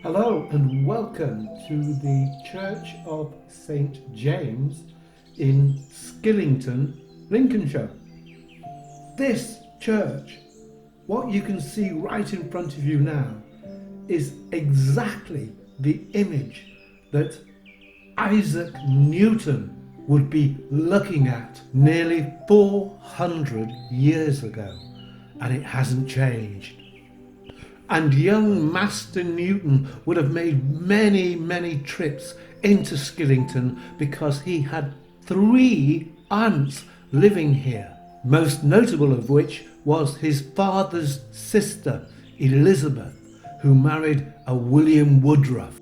Hello and welcome to the Church of St James in Skillington, Lincolnshire. This church, what you can see right in front of you now, is exactly the image that Issac Newton would be looking at nearly 400 years ago, and it hasn't changed. And young Master Newton would have made many trips into Skillington because he had 3 aunts living here, most notable of which was his father's sister, Elizabeth, who married a William Woodruff.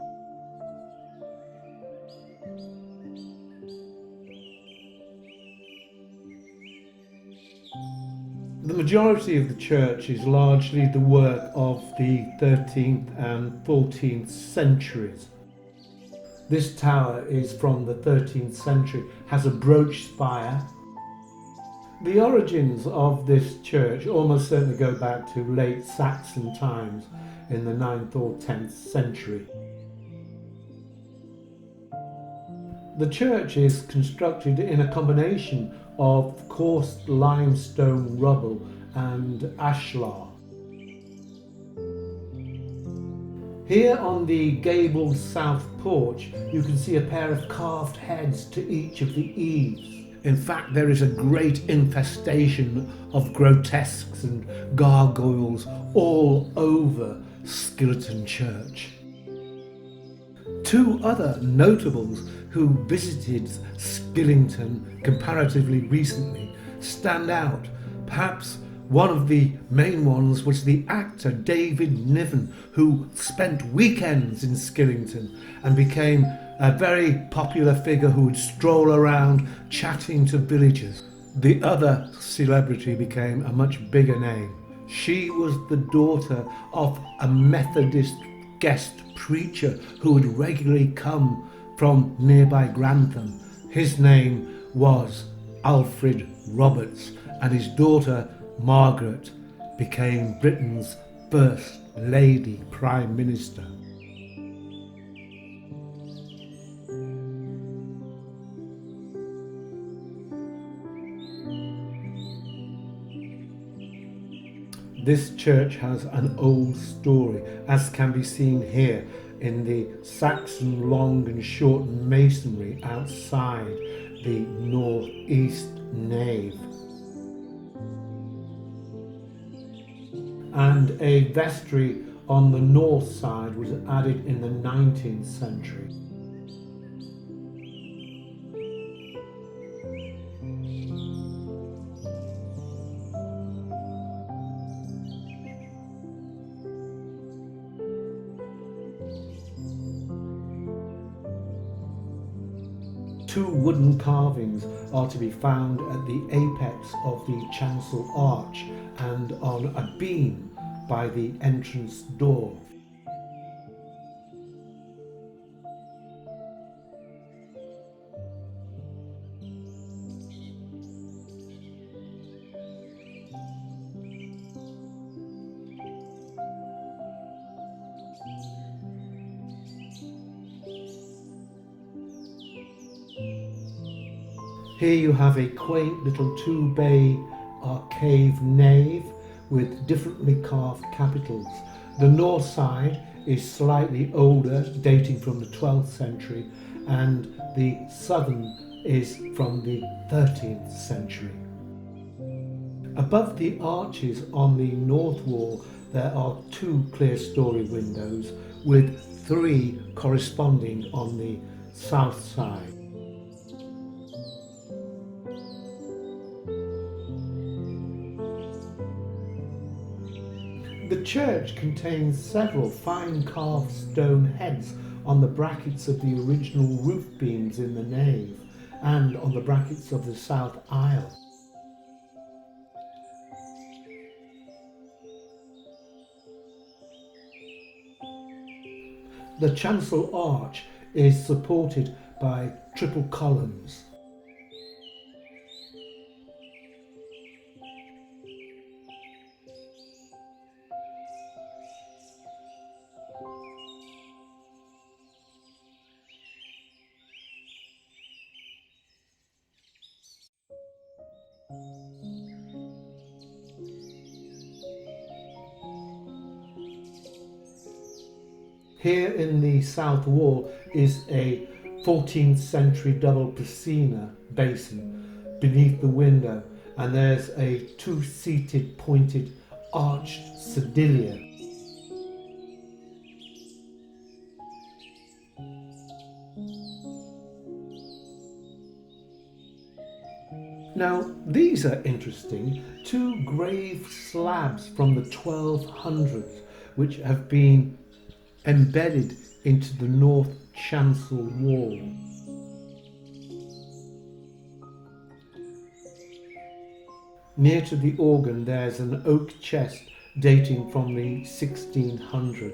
The majority of the church is largely the work of the 13th and 14th centuries. This tower is from the 13th century, has a brooch spire. The origins of this church almost certainly go back to late Saxon times in the 9th or 10th century. The church is constructed in a combination of coarse limestone rubble and ashlar. Here on the gabled south porch you can see a pair of carved heads to each of the eaves. In fact, there is a great infestation of grotesques and gargoyles all over Skillington Church. 2 other notables who visited Skillington comparatively recently stand out. Perhaps one of the main ones was the actor David Niven, who spent weekends in Skillington and became a very popular figure who would stroll around chatting to villagers. The other celebrity became a much bigger name. She was the daughter of a Methodist guest preacher who would regularly come from nearby Grantham. His name was Alfred Roberts, and his daughter Margaret became Britain's first Lady Prime Minister. This church has an old story, as can be seen here in the Saxon long and short masonry outside the northeast nave. And a vestry on the north side was added in the 19th century. Two wooden carvings are to be found at the apex of the chancel arch and on a beam by the entrance door. Here you have a quaint little 2-bay arcade nave with differently carved capitals. The north side is slightly older, dating from the 12th century, and the southern is from the 13th century. Above the arches on the north wall there are 2 clerestory windows with 3 corresponding on the south side. The church contains several fine carved stone heads on the brackets of the original roof beams in the nave and on the brackets of the south aisle. The chancel arch is supported by triple columns. Here in the south wall is a 14th century double piscina basin beneath the window, and there's a two-seated pointed arched sedilia. Now, these are interesting. Two grave slabs from the 1200s, which have been embedded into the north chancel wall. Near to the organ, there's an oak chest dating from the 1600s.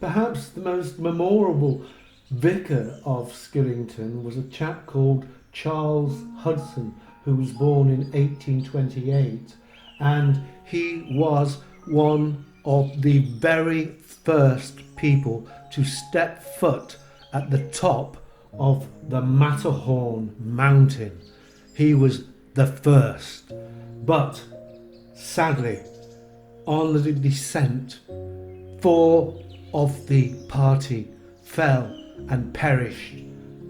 Perhaps the most memorable vicar of Skillington was a chap called Charles Hudson, who was born in 1828, and he was one of the very first people to step foot at the top of the Matterhorn mountain. He was the first, but sadly, on the descent, 4 of the party fell and perished,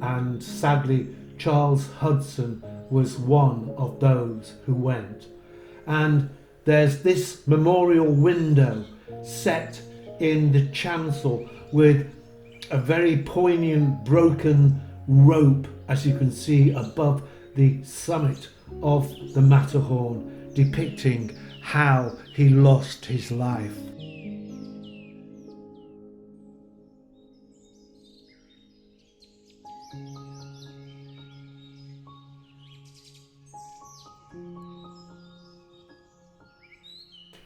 and sadly Charles Hudson was one of those who went. And there's this memorial window set in the chancel with a very poignant broken rope, as you can see above the summit of the Matterhorn, depicting how he lost his life.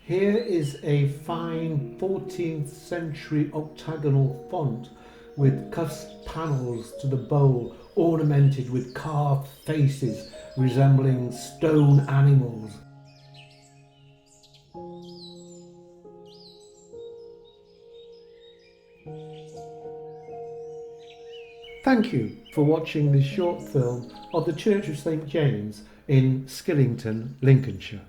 Here is a fine 14th century octagonal font with cusped panels to the bowl, ornamented with carved faces resembling stone animals. Thank you for watching this short film of the Church of St James in Skillington, Lincolnshire.